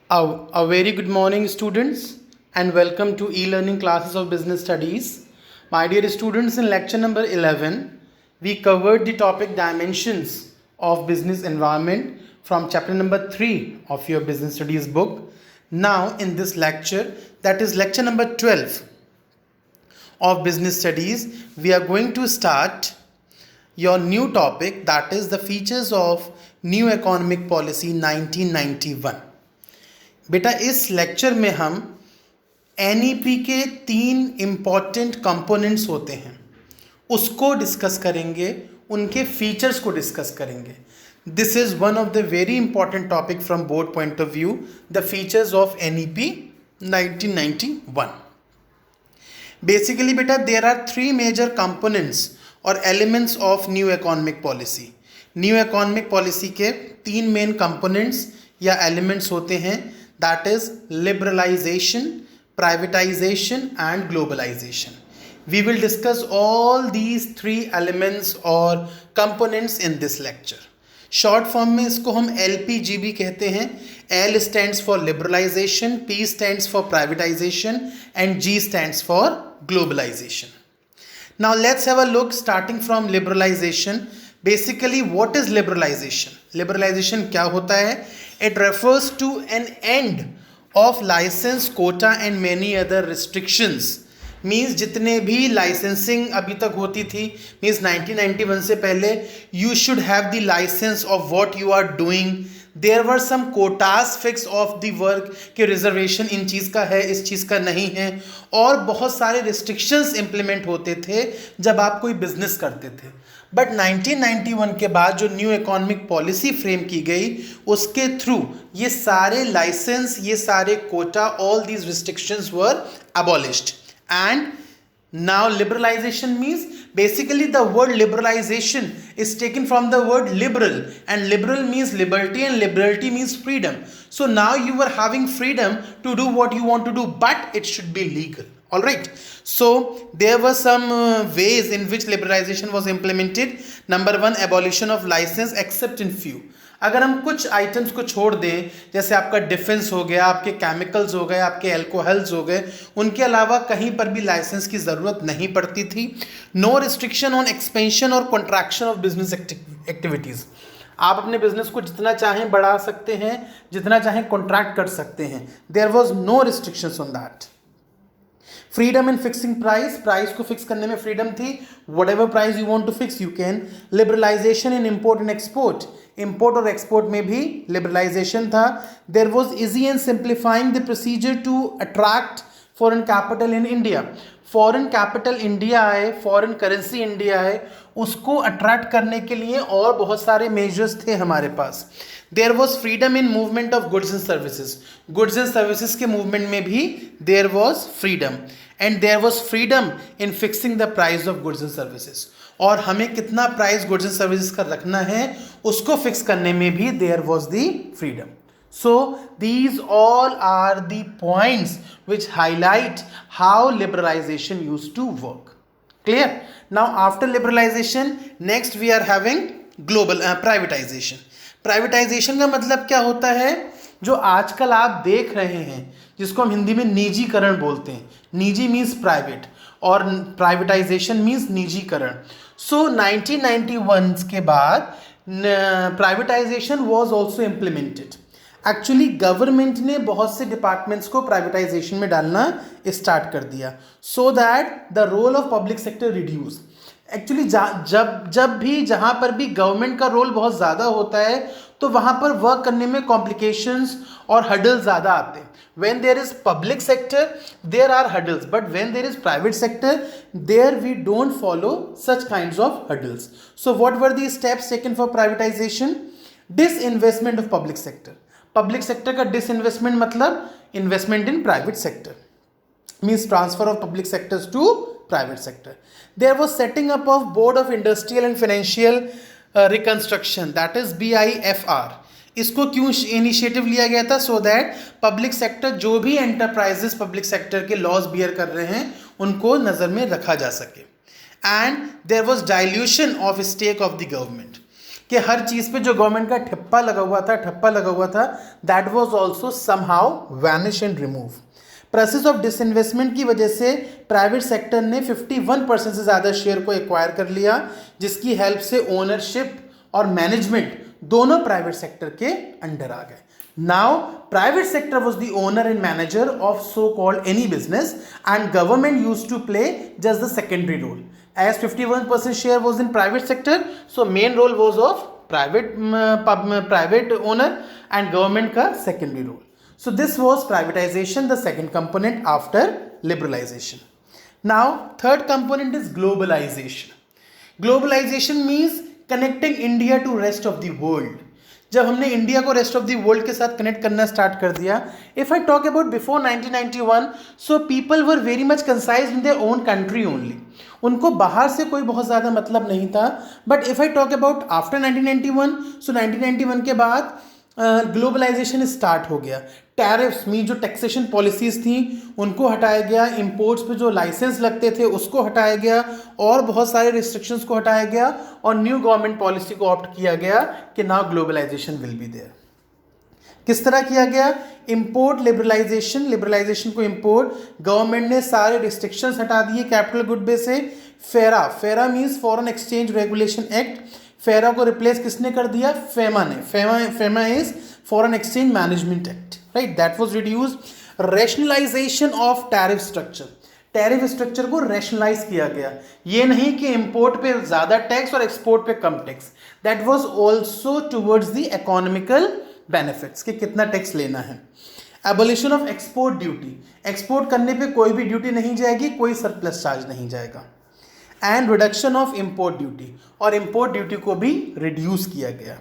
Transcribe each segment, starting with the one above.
A very good morning, students, and welcome to e-learning classes of business studies. My dear students, in lecture number 11, we covered the topic dimensions of business environment from chapter number 3 of your business studies book. Now, in this lecture, that is lecture number 12 of business studies, we are going to start your new topic, that is the features of new economic policy 1991. बेटा इस lecture में हम NEP के 3 important components होते हैं उसको discuss करेंगे, उनके फीचर्स को डिस्कस करेंगे. This is one of the very important topic from board point of view, the features of NEP 1991. Basically बेटा देयर आर 3 मेजर कंपोनेंट्स और elements of new economic policy. New economic policy के 3 main components या elements होते हैं, that is liberalization, privatization and globalization. We will discuss all these 3 elements or components in this lecture. Short form में इसको हम LPGB कहते हैं. L stands for liberalization, P stands for privatization and G stands for globalization. Now let's have a look starting from liberalization. Basically what is liberalization? Liberalization क्या होता है? It refers to an end of license, quota and many other restrictions. Means जितने भी licensing अभी तक होती थी, means 1991 से पहले you should have the license of what you are doing. There were some quotas fixed of the work कि reservation इन चीज़ का है, इस चीज़ का नहीं है, और बहुत सारे रिस्ट्रिक्शंस इंप्लीमेंट होते थे जब आप कोई बिजनेस करते थे. बट 1991 के बाद जो न्यू इकोनॉमिक पॉलिसी फ्रेम की गई उसके थ्रू ये सारे लाइसेंस, ये सारे quota, all these restrictions were abolished. And now liberalization means, basically the word liberalization is taken from the word liberal, and liberal means liberty and liberty means freedom. So now you are having freedom to do what you want to do, but it should be legal. All right. So there were some ways in which liberalization was implemented. Number 1, abolition of license except in few. अगर हम कुछ items को छोड़ दें, जैसे आपका defence हो गया, आपके केमिकल्स हो गए, आपके एल्कोहल्स हो गए, उनके अलावा कहीं पर भी लाइसेंस की ज़रूरत नहीं पड़ती थी. नो रिस्ट्रिक्शन ऑन एक्सपेंशन और कॉन्ट्रैक्शन ऑफ बिजनेस एक्टिविटीज़. आप अपने बिजनेस को जितना चाहें बढ़ा सकते हैं, जितना चाहें कॉन्ट्रैक्ट कर सकते हैं. There was no restrictions on that. Freedom in fixing price, price को फिक्स करने में फ्रीडम थी. Whatever price you want to fix you can. Liberalization in import and export, import और एक्सपोर्ट में भी लिबरलाइजेशन था. There was easy and simplifying the procedure to attract foreign capital in India. Foreign capital India आए, foreign currency India आए, उसको attract करने के लिए और बहुत सारे मेजर्स थे हमारे पास. There was freedom in movement of goods and services, goods and services के मूवमेंट में भी there was freedom. And there was freedom in fixing the price of goods and services, और हमें कितना प्राइस गुड्स एंड सर्विसेज का रखना है उसको फिक्स करने में भी there was the freedom. So these all are the points which highlight how liberalization used to work. Clear? Now after liberalization, next we are having global privatization. Privatization का मतलब क्या होता है? जो आजकल आप देख रहे हैं, जिसको हम हिंदी में निजीकरण बोलते हैं. निजी मीन्स प्राइवेट और प्राइवेटाइजेशन मीन्स निजीकरण. सो 1991 के बाद privatisation was also implemented. Actually government ने बहुत से डिपार्टमेंट्स को प्राइवेटाइजेशन में डालना स्टार्ट कर दिया, so that the role of public sector reduce. Actually जब भी जहाँ पर भी गवर्नमेंट का रोल बहुत ज़्यादा होता है तो वहाँ पर वर्क करने में कॉम्प्लिकेशंस और हडल्स ज़्यादा आते हैं. when there is public sector there are hurdles, but when there is private sector there we don't follow such kinds of hurdles. So what were the steps taken for privatization? Disinvestment of public sector. Public sector का disinvestment मतलब investment in private sector, means transfer of public sectors to private sector. There was setting up of board of industrial and financial reconstruction, that is BIFR. इसको क्यों initiative लिया गया था? So that public sector जो भी enterprises public sector के loss bear कर रहे हैं उनको नज़र में रखा जा सके. And there was dilution of stake of the government. कि हर चीज पे जो गवर्नमेंट का ठप्पा लगा हुआ था, that was also somehow vanish and remove. Process of disinvestment की वजह से प्राइवेट सेक्टर ने 51% से ज़्यादा शेयर को एक्वायर कर लिया, जिसकी हेल्प से ओनरशिप और मैनेजमेंट दोनों प्राइवेट सेक्टर के अंडर आ गए। Now private sector was the owner and manager of so called any business, and government used to play just the secondary role. As 51% share was in private sector, so main role was of private owner and government का secondary role. So this was privatization, the second component after liberalization. Now third component is globalization. Globalization means connecting India to rest of the world. जब हमने India को rest of the world के साथ connect करना start कर दिया, if I talk about before 1991, so people were very much concised in their own country only, उनको बाहर से कोई बहुत ज़्यादा मतलब नहीं था। But if I talk about after 1991, so 1991 के बाद ग्लोबलाइजेशन स्टार्ट हो गया। टैरिफ्स में जो टैक्सेशन पॉलिसीज़ थी उनको हटाया गया, इंपोर्ट्स पे जो लाइसेंस लगते थे उसको हटाया गया, और बहुत सारे रिस्ट्रिक्शंस को हटाया गया, और न्यू गवर्नमेंट पॉलिसी को ऑप्ट किया गया कि now globalization will be there. किस तरह किया गया? इंपोर्ट लिबरलाइजेशन को इंपोर्ट, गवर्नमेंट ने सारे रिस्ट्रिक्शंस हटा दिए कैपिटल गुड पे से। FERA means foreign exchange regulation act, FERA को रिप्लेस किसने कर दिया? फेमा ने। FEMA is foreign exchange management act, right, that was reduced. Rationalization of tariff structure, tariff structure को रैशनलाइज किया गया। ये नहीं कि इंपोर्ट पे ज़्यादा टैक्स और एक्सपोर्ट पे कम tax, that was also towards the economical benefits कि कितना टैक्स लेना है। Abolition of export duty, export करने पे कोई भी ड्यूटी नहीं जाएगी, कोई सरप्लस चार्ज नहीं जाएगा। And reduction of import duty, और इंपोर्ट ड्यूटी को भी रिड्यूस किया गया।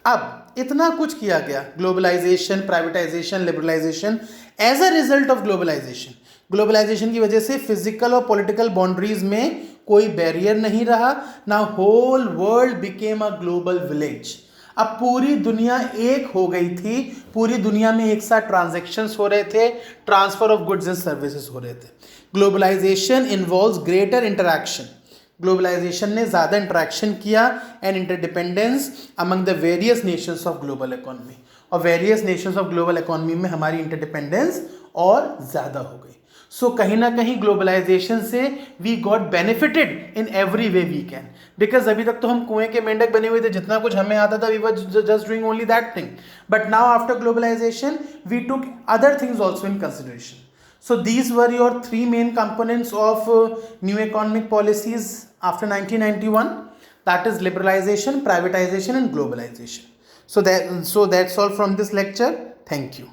अब इतना कुछ किया गया, globalization, privatization, liberalization. As a result of globalization की वजह से फिजिकल और पॉलिटिकल बाउंड्रीज में कोई बैरियर नहीं रहा। Now whole world became a global village. अब पूरी दुनिया एक हो गई थी, पूरी दुनिया में एक साथ ट्रांजैक्शंस हो रहे थे, transfer of goods and services हो रहे थे। Globalisation involves greater interaction, globalisation ने ज़्यादा इंटरैक्शन किया and interdependence among the various nations of global economy, और various nations of global economy में हमारी इंटरडिपेंडेंस और ज़्यादा हो गई। सो कहीं ना कहीं ग्लोबलाइजेशन से we got benefited in every way we can, because अभी तक तो हम कुएं के मेंढक बने हुए थे, जितना कुछ हमें आता था we were just doing only that thing, but now after globalization we took other things also in consideration. So these were your three main components of new economic policies after 1991, that is liberalization, privatization and globalization. So that's all from this lecture. Thank you.